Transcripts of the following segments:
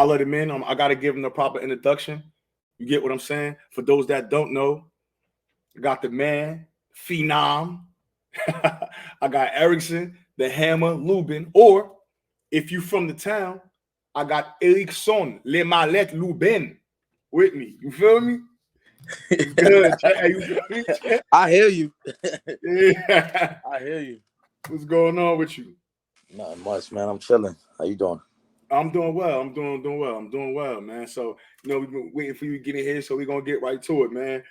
I let him in. I got to give him the proper introduction. You get what I'm saying? For those that don't know, I got the man, Phenom. I got Erickson, the hammer, Lubin. Or if you from the town, I got Erickson, Le Mallet, Lubin with me. You feel me? It's good. You feel me? I hear you. Yeah. I hear you. What's going on with you? Nothing much, man. I'm chilling. How you doing? I'm doing well. I'm doing well, man. So, we've been waiting for you to get in here, so we're gonna get right to it, man.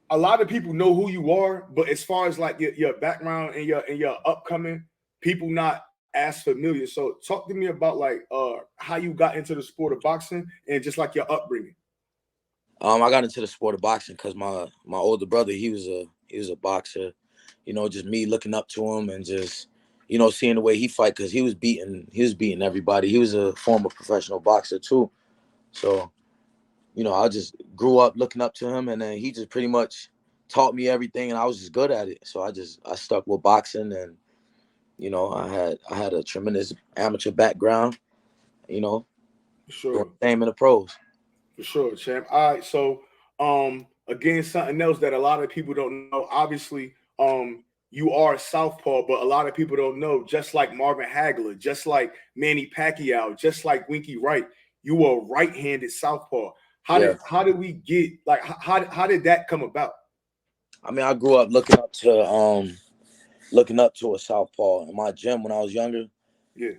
A lot of people know who you are, but as far as like your background and your upcoming, people not as familiar. So talk to me about like how you got into the sport of boxing and just like your upbringing. I got into the sport of boxing because my older brother, he was a boxer. Just me looking up to him and just seeing the way he fight, because he was beating everybody. He was a former professional boxer too. So I just grew up looking up to him, and then he just pretty much taught me everything, and I was just good at it. So I stuck with boxing, and I had a tremendous amateur background. For sure. Doing the same in the pros. For sure, champ. All right, so again, something else that a lot of people don't know. Obviously, you are a southpaw, but a lot of people don't know. Just like Marvin Hagler, just like Manny Pacquiao, just like Winky Wright, you were right-handed southpaw. How did we get like how did that come about? I mean, I grew up looking up to a southpaw in my gym when I was younger. Yeah.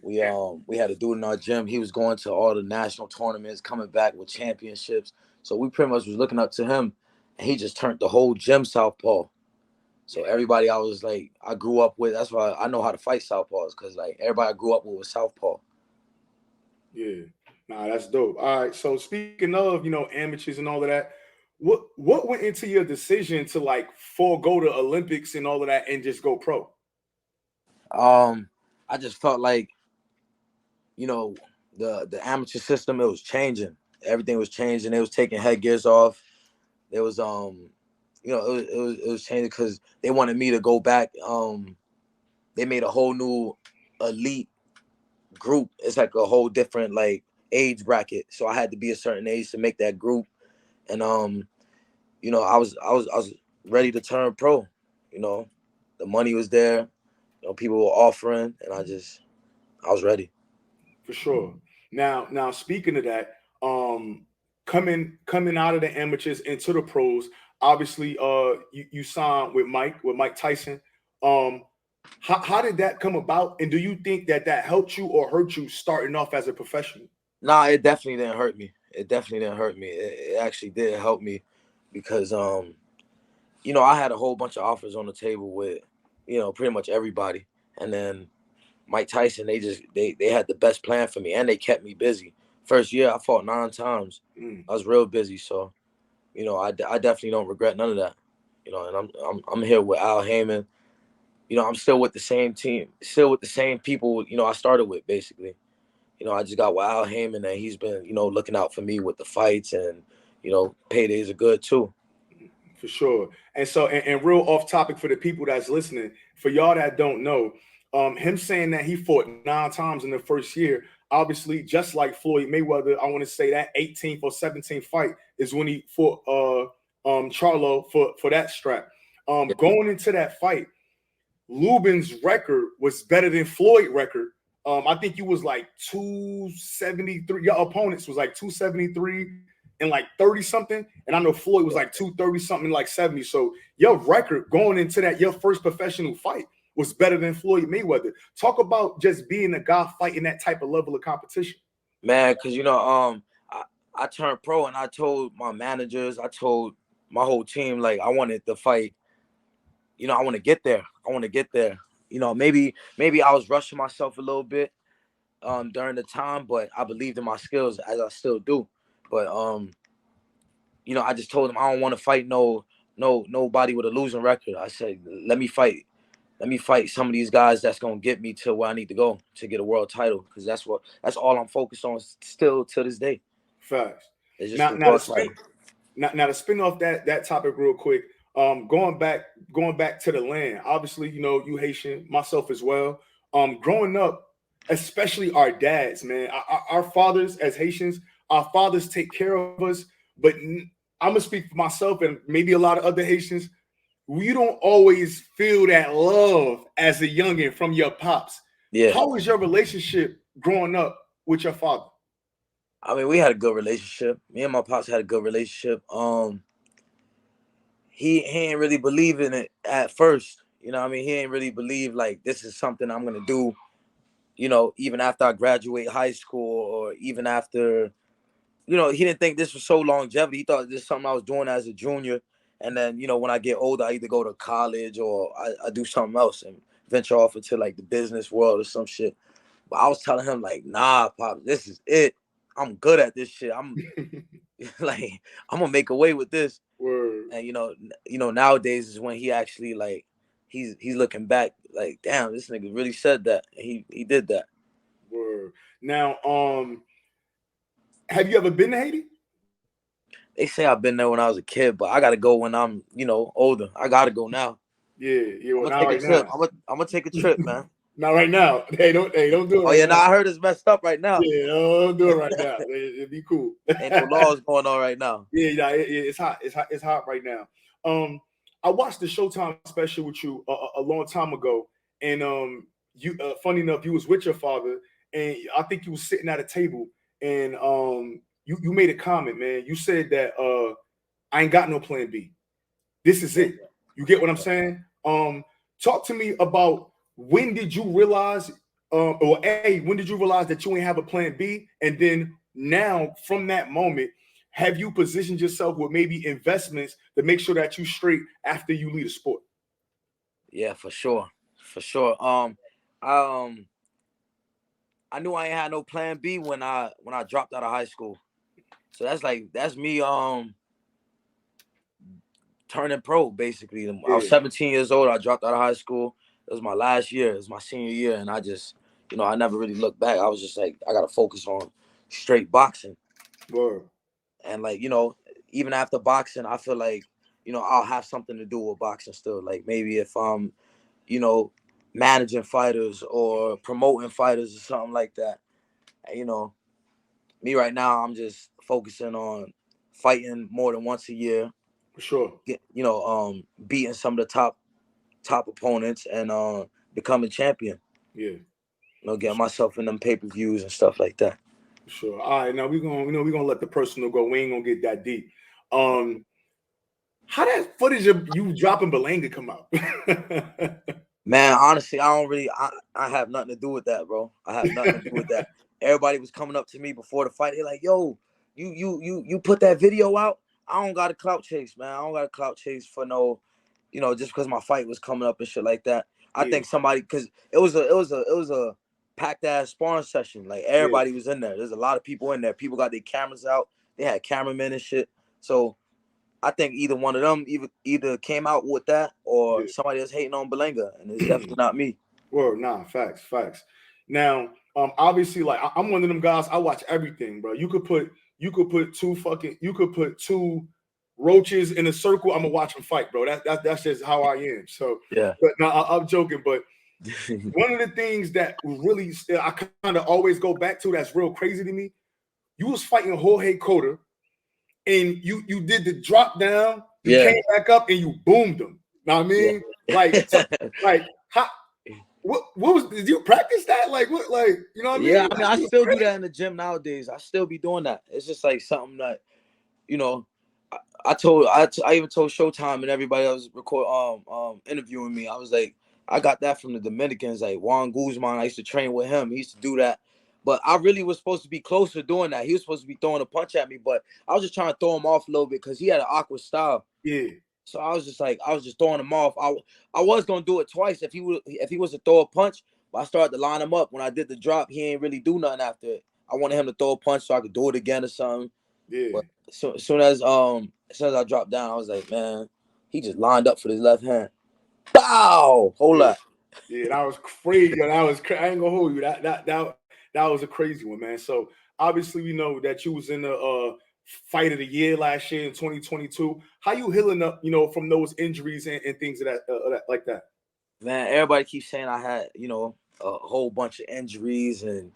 We had a dude in our gym. He was going to all the national tournaments, coming back with championships. So we pretty much was looking up to him, and he just turned the whole gym southpaw. So everybody I grew up with, that's why I know how to fight southpaws, because like everybody I grew up with was southpaw. Yeah. Nah, that's dope. All right. So speaking of, amateurs and all of that, what went into your decision to like forego the Olympics and all of that and just go pro? I just felt like, the amateur system, it was changing. Everything was changing. They was taking headgears off. There was it was changing because they wanted me to go back. They made a whole new elite group. It's like a whole different like age bracket. So I had to be a certain age to make that group. And I was ready to turn pro. The money was there. People were offering, and I was ready. For sure. Now speaking of that, coming out of the amateurs into the pros, obviously you signed with Mike Tyson. How did that come about, and do you think that helped you or hurt you starting off as a professional? Nah, it definitely didn't hurt me. It actually did help me because I had a whole bunch of offers on the table with pretty much everybody, and then Mike Tyson, they had the best plan for me, and they kept me busy. First year I fought 9 times. I was real busy, so I definitely don't regret none of that. And I'm here with Al Heyman. I'm still with the same team, still with the same people, I started with basically. I just got with Al Heyman, and he's been, looking out for me with the fights, and, paydays are good too. For sure. And so, and real off topic for the people that's listening, for y'all that don't know, him saying that he fought 9 times in the first year, obviously, just like Floyd Mayweather, I want to say that 18th or 17th fight is when he fought Charlo for that strap. Going into that fight, Lubin's record was better than Floyd's record. I think you was like 273. Your opponents was like 273 and like 30 something. And I know Floyd was like 230 something, like 70. So your record going into that, your first professional fight, was better than Floyd Mayweather. Talk about just being a guy fighting that type of level of competition. Man, because I turned pro, and I told my managers, I told my whole team, like, I wanted to fight. I want to get there. Maybe I was rushing myself a little bit during the time, but I believed in my skills, as I still do. But I just told them I don't want to fight nobody with a losing record. I said, let me fight some of these guys that's gonna get me to where I need to go to get a world title, because that's all I'm focused on still to this day. Facts. It's just Now to spin off that topic real quick. Going back to the land. Obviously, you Haitian, myself as well. Growing up, especially our dads, man. Our fathers, as Haitians, our fathers take care of us. But I'm gonna speak for myself and maybe a lot of other Haitians. We don't always feel that love as a youngin from your pops. Yeah. How was your relationship growing up with your father? I mean, we had a good relationship. Me and my pops had a good relationship. He ain't really believe in it at first. You know what I mean? He ain't really believe like this is something I'm gonna do, you know, even after I graduate high school or even after, you know, he didn't think this was so longevity. He thought this is something I was doing as a junior. And then, you know, when I get older, I either go to college or I do something else and venture off into like the business world or some shit. But I was telling him like, nah, Pop, this is it. I'm good at this shit. I'm like, I'm gonna make a way with this. Word. And you know, nowadays is when he actually like he's looking back like, damn, this nigga really said that. And he did that. Word. Now, have you ever been to Haiti? They say I've been there when I was a kid, but I gotta go when I'm, you know, older. I gotta go now. Yeah, I'm well, gonna not take a right trip. now. I'm gonna take a trip, man. Not right now. Hey, don't do it Oh right yeah, now. now I heard it's messed up right now. Yeah, don't do it right now. It'd be cool. Ain't no laws going on right now. Yeah, it's hot. It's hot right now. I watched the Showtime special with you a long time ago, and you funny enough, you was with your father, and I think you was sitting at a table, and you made a comment, man. You said that I ain't got no plan B. This is it. You get what I'm saying? Talk to me about when did you realize, or A, when did you realize that you ain't have a plan B? And then now, from that moment, have you positioned yourself with maybe investments to make sure that you straight after you leave the sport? Yeah, for sure. For sure. I, I knew I ain't had no plan B when I dropped out of high school. So that's me turning pro basically. I was Yeah, 17 years old. I dropped out of high school. It was my last year. It was my senior year, and I just, you know, I never really looked back. I was just like, I gotta focus on straight boxing. word, And like, you know, even after boxing, I feel like, you know, I'll have something to do with boxing still. Like maybe if I'm, you know, managing fighters or promoting fighters or something like that. And, you know, me right now, I'm just focusing on fighting more than once a year. for sure. You know, beating some of the top opponents and becoming champion. Yeah, You know, getting myself in them pay-per-views and stuff like that. for sure. All right, now we're gonna let the personal go. We ain't gonna get that deep. How that footage of you dropping Belanga come out? Man, honestly, I have nothing to do with that, bro. I have nothing to do with that. Everybody was coming up to me before the fight. They're like, "Yo, you put that video out?" I don't got a clout chase, man. I don't got a clout chase for no, you know, just because my fight was coming up and shit like that. I Yeah, think somebody because it was a packed ass sparring session. Like yeah, everybody was in there. There's a lot of people in there. People got their cameras out. They had cameramen and shit. So I think either one of them either came out with that or yeah. somebody is hating on Belanga, and it's definitely not me. Word, nah, facts. Now, obviously, like I'm one of them guys. I watch everything, bro. You could put two roaches in a circle. I'm gonna watch them fight, bro. That's just how I am. So, Yeah. but no, I'm joking. But one of the things that really I kind of always go back to that's real crazy to me. You was fighting Jorge Cota, and you did the drop down. You Yeah. came back up and you boomed him. Know what I Yeah. mean? Like how what was did you practice that? Like what you know what I Yeah, mean? I mean, I still do that in the gym nowadays. I still be doing that. It's just like something that, you know, I even told Showtime and everybody else interviewing me. I was like, I got that from the Dominicans, like Juan Guzman. I used to train with him. He used to do that. But I really was supposed to be closer doing that. He was supposed to be throwing a punch at me, but I was just trying to throw him off a little bit because he had an awkward style. Yeah, So I was just throwing him off. I was gonna do it twice if he was to throw a punch, but I started to line him up. When I did the drop, he ain't really do nothing after it. I wanted him to throw a punch so I could do it again or something. yeah, But as soon as I dropped down, I was like, man, he just lined up for his left hand. Bow! Hold yeah. up. Yeah, that was crazy. I ain't gonna hold you. That was a crazy one, man. So obviously we know that you was in the fight of the year last year in 2022. How you healing up, from those injuries and things of that like that? Man, everybody keeps saying I had, a whole bunch of injuries and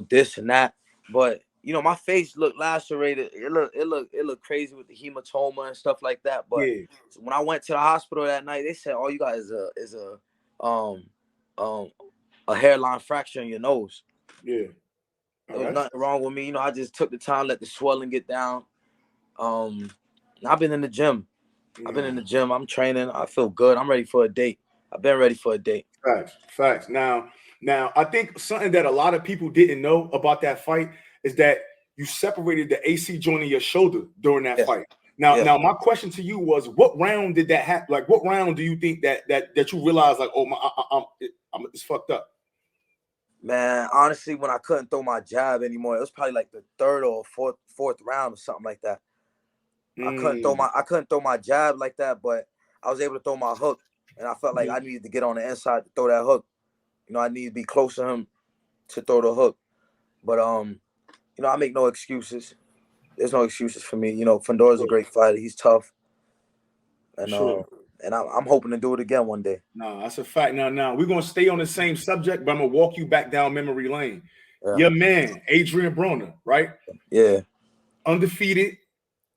this and that. But my face looked lacerated. It looked crazy with the hematoma and stuff like that. But Yeah. when I went to the hospital that night, they said all you got is um um a hairline fracture in your nose. Yeah. There Oh, was that's nothing wrong with me. I just took the time, let the swelling get down. And I've been in the gym. I'm training. I feel good. I'm ready for a date. I've been ready for a date. facts. Now, I think something that a lot of people didn't know about that fight is that you separated the AC joint in your shoulder during that Yeah. fight. Now, Yeah. now, my question to you was, what round did that happen? Like, what round do you think that you realized, like, oh my, it's fucked up? Man, honestly, when I couldn't throw my jab anymore, it was probably like the third or fourth round or something like that. I couldn't throw my jab like that, but I was able to throw my hook, and I felt like I needed to get on the inside to throw that hook. I need to be close to him to throw the hook. But I make no excuses. There's no excuses for me. Fundora's a great fighter. He's tough, and Sure. I'm hoping to do it again one day. No, that's a fact. Now we're gonna stay on the same subject, but I'm gonna walk you back down memory lane. Yeah. Your man, Adrian Broner, right? Yeah. Undefeated.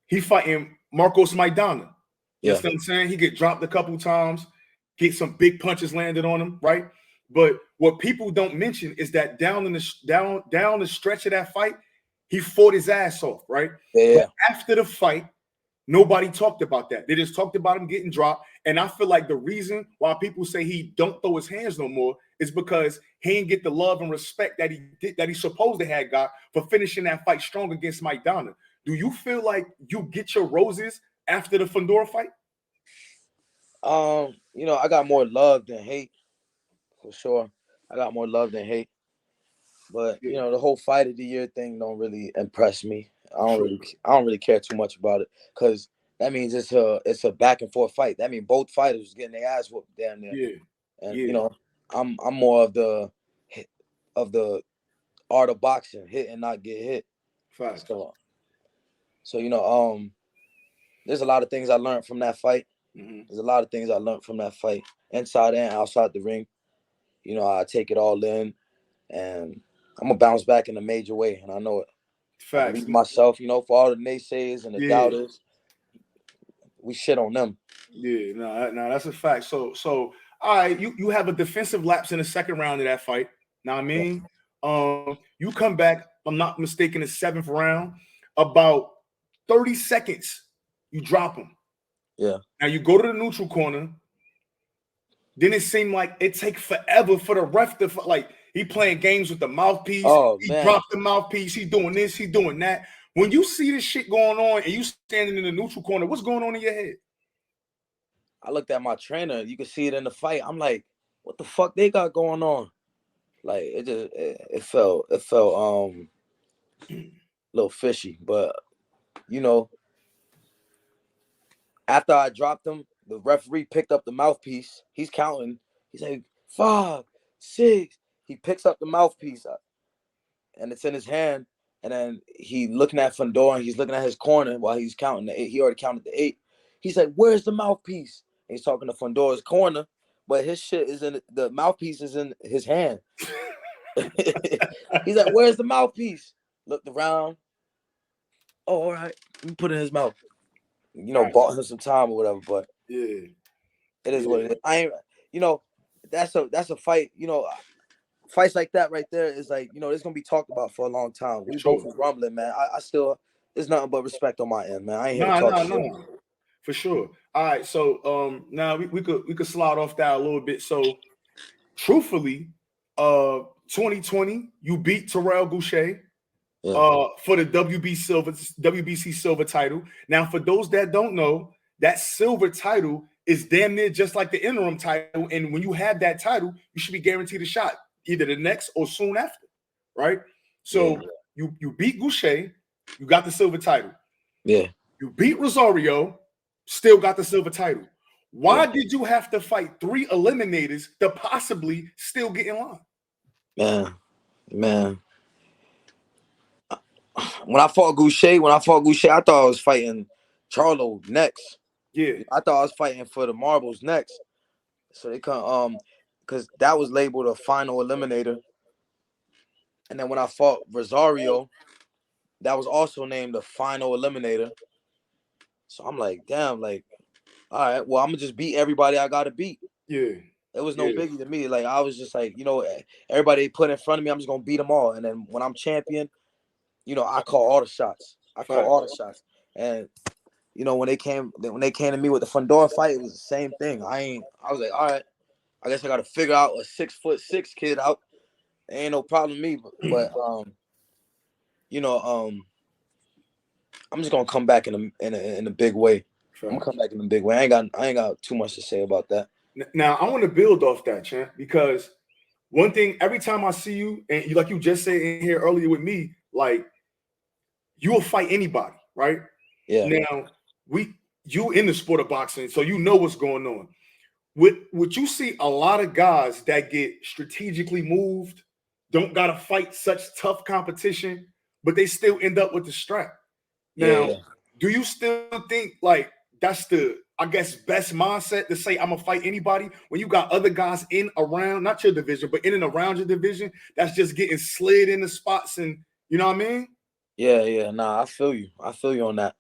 He fighting Marcos Maidana. You Yeah. understand what I'm saying? He get dropped a couple times, get some big punches landed on him, right? But what people don't mention is that down the stretch of that fight, he fought his ass off, right? Yeah. But after the fight, nobody talked about that. They just talked about him getting dropped. And I feel like the reason why people say he don't throw his hands no more is because he didn't get the love and respect that he supposed to have got for finishing that fight strong against Maidana. Do you feel like you get your roses after the Fundora fight? I got more love than hate, for sure. I got more love than hate. But the whole fight of the year thing don't really impress me. I don't really care too much about it, because that means it's a back and forth fight. That means both fighters getting their ass whooped down there. Yeah. And I'm more of the art of boxing, hit and not get hit. Facts. So there's a lot of things I learned from that fight. Mm-hmm. There's a lot of things I learned from that fight, inside and outside the ring. I take it all in, and I'm gonna bounce back in a major way, and I know it. I Facts. believe myself, for all the naysayers and the doubters, we shit on them. Yeah, no, that's a fact. So all right, you have a defensive lapse in the second round of that fight. Now I mean, you come back, if I'm not mistaken, the seventh round, about 30 seconds, you drop him. Yeah. Now you go to the neutral corner. Then it seemed like it take forever for the ref to like he playing games with the mouthpiece. Oh, he man. dropped the mouthpiece. He doing this. He doing that. When you see this shit going on and you standing in the neutral corner, what's going on in your head? I looked at my trainer. You can see it in the fight. I'm like, what the fuck they got going on? Like it felt a little fishy. But after I dropped him, the referee picked up the mouthpiece. He's counting. He's like 5, 6. He picks up the mouthpiece, and it's in his hand. And then he looking at Fundora, and he's looking at his corner while he's counting the 8. He already counted the 8. He's like, "Where's the mouthpiece?" And he's talking to Fundora's corner, but his shit is in the mouthpiece is in his hand. He's like, "Where's the mouthpiece?" Looked around. Oh, all right. Let me put it in his mouth. Bought him some time or whatever, but yeah, it is what it is. I ain't, that's a fight. Fights like that right there is like, it's gonna be talked about for a long time. We both was rumbling, man. I still, there's nothing but respect on my end, man. I ain't here to talk shit. For sure. All right, so now we could slide off that a little bit. So truthfully, 2020, you beat Terrell Goucher for the WBC silver title. Now, for those that don't know, that silver title is damn near just like the interim title. And when you have that title, you should be guaranteed a shot, either the next or soon after, right? So you beat Goucher, you got the silver title. Yeah. You beat Rosario, still got the silver title. Why did you have to fight 3 eliminators to possibly still get in line? Man. When I fought Goucher, I thought I was fighting Charlo next. Yeah. I thought I was fighting for the marbles next. So they come because that was labeled a final eliminator. And then when I fought Rosario, that was also named the final eliminator. So I'm like, damn, like, all right, well, I'm gonna just beat everybody I gotta beat. Yeah. It was no biggie to me. Like I was just like, everybody they put in front of me, I'm just gonna beat them all. And then when I'm champion, I call all the shots. And when they came to me with the Fundora fight, it was the same thing. I was like, all right, I guess I gotta figure out a 6'6" kid out. Ain't no problem with me, but I'm just gonna come back in a big way. I'm gonna come back in a big way. I ain't got too much to say about that. Now I want to build off that, champ, because one thing every time I see you, and like you just said in here earlier with me, like you will fight anybody, right? Yeah. Now you in the sport of boxing, so you know what's going on. Would you see a lot of guys that get strategically moved, don't gotta fight such tough competition, but they still end up with the strap? Now, do you still think like that's the, I guess, best mindset to say I'm gonna fight anybody when you got other guys in around, not your division, but in and around your division that's just getting slid in the spots, and you know what I mean? Yeah. Nah, I feel you. I feel you on that.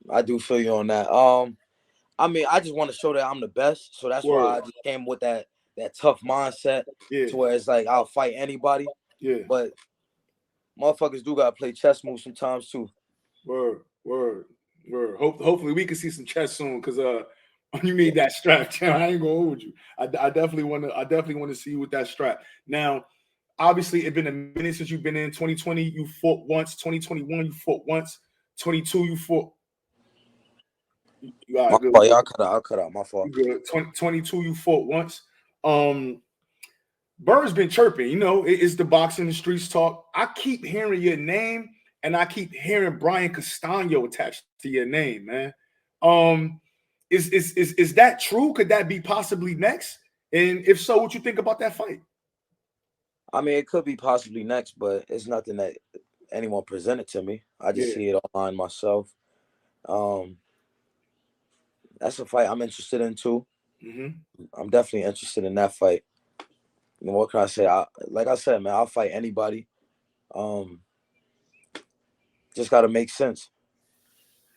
I do feel you on that. I mean, I just want to show that I'm the best, so that's why I just came with that tough mindset to where it's like I'll fight anybody. Yeah. But motherfuckers do gotta play chess moves sometimes too. Word. Hopefully we can see some chess soon, because you need that strap, champ. I ain't gonna hold you. I definitely want to see you with that strap. Now, obviously, it's been a minute since you've been in. 2020, you fought once. 2021, you fought once. 22, you fought. My fault. I'll cut out. My fault. Good. 22, you fought once. Bird's been chirping. It's the boxing, the streets talk. I keep hearing your name, and I keep hearing Brian Castano attached to your name, man. Is that true? Could that be possibly next? And if so, what you think about that fight? I mean, it could be possibly next, but it's nothing that anyone presented to me. I just see it online myself. That's a fight I'm interested in too. I'm definitely interested in that fight. What can I say? Like I said, man, I'll fight anybody. Just gotta make sense.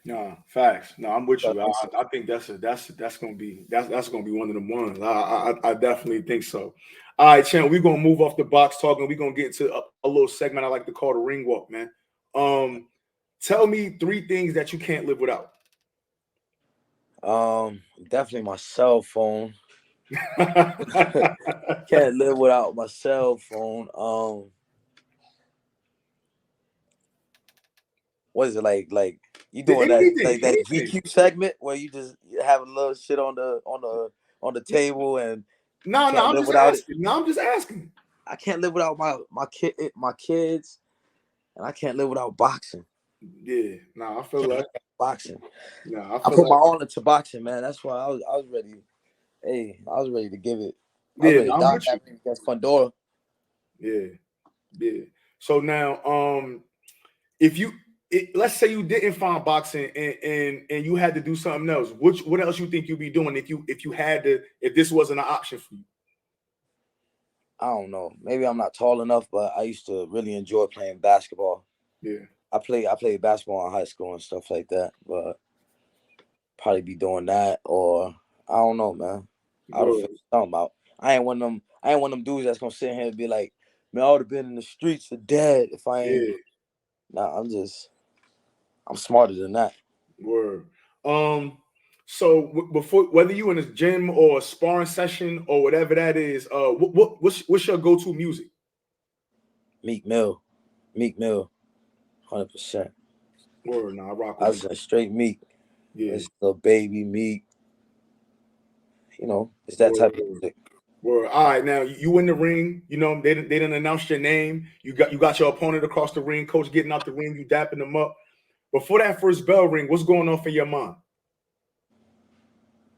No, facts. No, I'm with you. I think that's gonna be one of the ones. I definitely think so. All right, Champ, we're gonna move off the box talk, and we're gonna get into a little segment I like to call the ring walk, man. Tell me 3 things that you can't live without. Definitely my cell phone. Can't live without my cell phone. What is it like you doing that GQ segment where you just have a little shit on the table and no, I'm just asking. No, I'm just asking. I can't live without my kids, and I can't live without boxing. Yeah, I feel like boxing. I put my all into boxing, man. That's why I was ready. Hey, I was ready to give it. I'm with you against Fundora. Yeah. So now, let's say you didn't find boxing and you had to do something else. What else you think you'd be doing if this wasn't an option for you? I don't know. Maybe I'm not tall enough, but I used to really enjoy playing basketball. Yeah. I played basketball in high school and stuff like that, but probably be doing that, or I don't know, man. I don't figure something out. I ain't one of them dudes that's gonna sit here and be like, man, I would have been in the streets for dead if I ain't. Nah, I'm smarter than that. Word. So before, whether you in a gym or a sparring session or whatever that is, what's your go-to music? Meek Mill, 100%. Word. I rock with I was straight Meek. Yeah. It's the baby Meek. It's that type of music. Word. All right, now you in the ring. They didn't announce your name. You got your opponent across the ring. Coach getting out the ring. You dapping them up. Before that first bell ring, what's going on for your mind?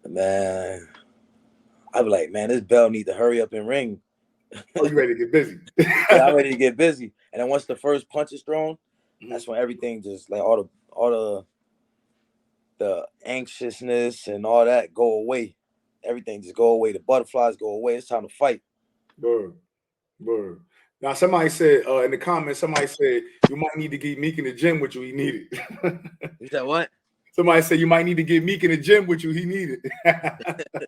Man, I'd be like, man, this bell need to hurry up and ring. Oh, you ready to get busy? Yeah, I'm ready to get busy. And then once the first punch is thrown, that's when everything just like all the anxiousness and all that go away. everything just go away. The butterflies go away. It's time to fight. Word, word. Now somebody said in the comments, somebody said you might need to get Meek in the gym with you. He needed. You said what? Somebody said you might need to get Meek in the gym with you. He needed.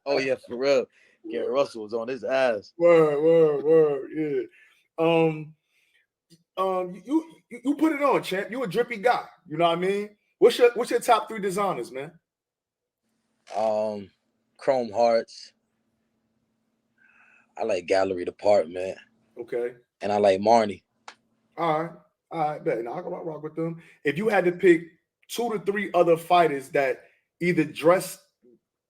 Oh yeah, for real. Gary Russell was on his ass. Word. Yeah. You put it on, champ. You a drippy guy. You know what I mean? What's your top 3 designers, man? Chrome Hearts. I like Gallery Department. Okay. And I like Marnie. All right, bet. Now I can rock with them. If you had to pick 2 to 3 other fighters that either dress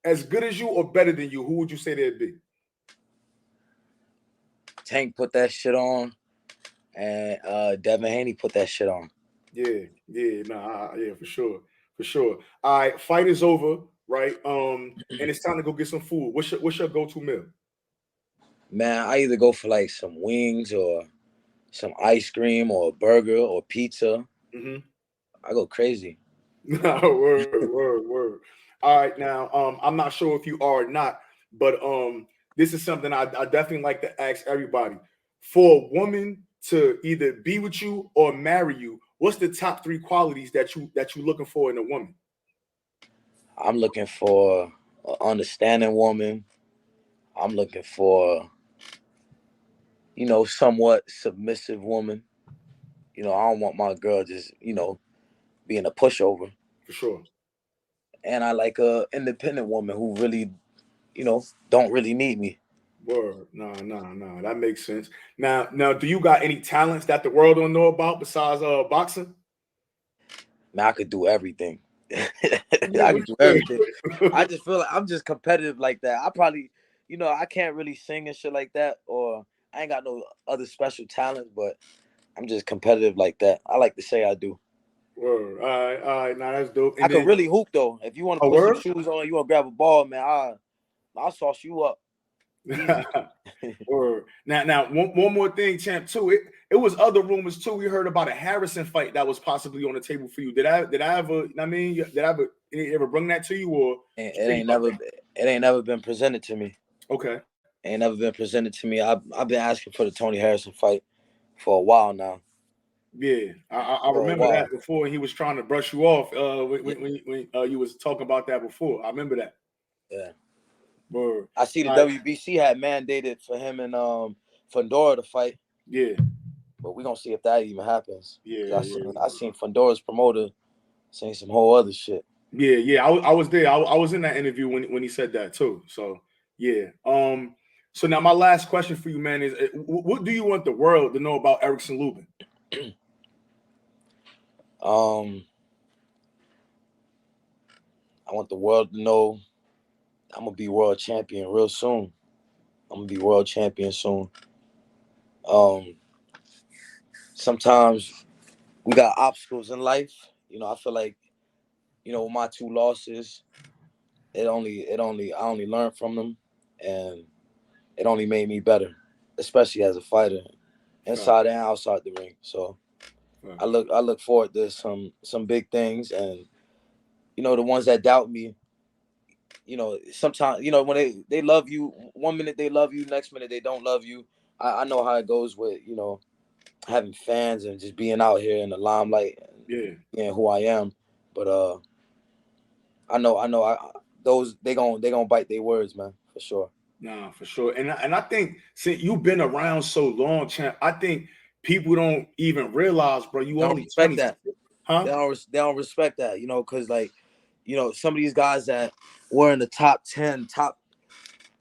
as good as you or better than you, who would you say they'd be? Tank put that shit on, and Devin Haney put that shit on. Yeah, for sure. All right, fight is over, right? And it's time to go get some food. What's your go-to meal? Man, I either go for like some wings or some ice cream or a burger or pizza. Mm-hmm. I go crazy. Word. All right, now I'm not sure if you are or not, but this is something I definitely like to ask everybody. For a woman to either be with you or marry you, what's the top 3 qualities that you looking for in a woman? I'm looking for an understanding woman. I'm looking for, somewhat submissive woman. I don't want my girl just, being a pushover. For sure. And I like a independent woman who really, don't really need me. Word. No. That makes sense. Now, do you got any talents that the world don't know about besides boxing? Man, I could do everything. I could do everything. I just feel like I'm just competitive like that. I probably, I can't really sing and shit like that, or I ain't got no other special talents, but I'm just competitive like that. I like to say I do. Word. All right. Now that's dope. And I could really hoop though. If you want to put word? some shoes on, you want to grab a ball, man, I'll sauce you up. Word. Now, one more thing, champ. Too, it was other rumors too. We heard about a Harrison fight that was possibly on the table for you. Did I ever? I mean, did I ever bring that to you, or it ain't never been presented to me. Okay. Ain't never been presented to me. I've been asking for the Tony Harrison fight for a while now. Yeah, I remember that before. He was trying to brush you off when you was talking about that before. I remember that. Yeah. Word. I see the WBC had mandated for him and Fundora to fight. Yeah. But we're gonna see if that even happens. Yeah. I seen Fundora's promoter saying some whole other shit. Yeah. I was there. I was in that interview when he said that too. So yeah. So now my last question for you, man, is what do you want the world to know about Erickson Lubin? I want the world to know I'm gonna be world champion real soon. I'm gonna be world champion soon. Sometimes we got obstacles in life. I feel like, with my 2 losses, I only learned from them, and it only made me better, especially as a fighter, inside and outside the ring. So I look forward to some big things, and the ones that doubt me, sometimes, when they love you, one minute they love you, next minute they don't love you. I know how it goes with, having fans and just being out here in the limelight and being who I am. But I know those they gonna bite their words, man, for sure. Nah, for sure. And I think since you've been around so long, champ, I think people don't even realize, bro, you only 20. That. Huh? They don't respect that, because like, some of these guys that were in the top 10, top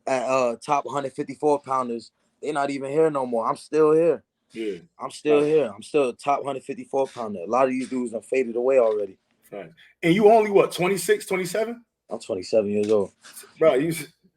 154 pounders, they're not even here no more. I'm still here. Yeah. I'm still here. I'm still a top 154 pounder. A lot of these dudes have faded away already. Right. And you only what, 26, 27? I'm 27 years old. Bro,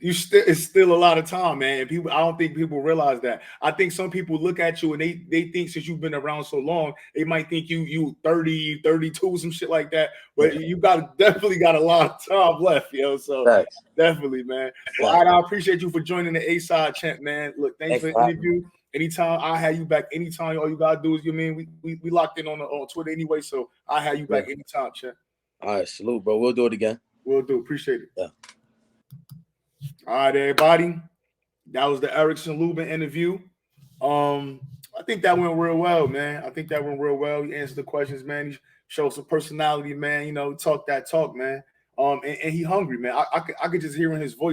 it's still a lot of time, man. People, I don't think people realize that. I think some people look at you and they think since you've been around so long, they might think you 30, 32, some shit like that. But you definitely got a lot of time left, yo. So definitely, man. Well, I appreciate you for joining the A-Side, champ, man. Look, thanks for the interview. Anytime I'll have you back. Anytime, all you gotta do is we locked in on Twitter anyway, so I'll have you back anytime, champ. All right, salute, bro. We'll do it again. We'll do. Appreciate it. Yeah. All right, everybody. That was the Erickson Lubin interview. I think that went real well, man. I think that went real well. He answered the questions, man. He showed some personality, man. You know, talk that talk, man. And he hungry, man. I could just hear in his voice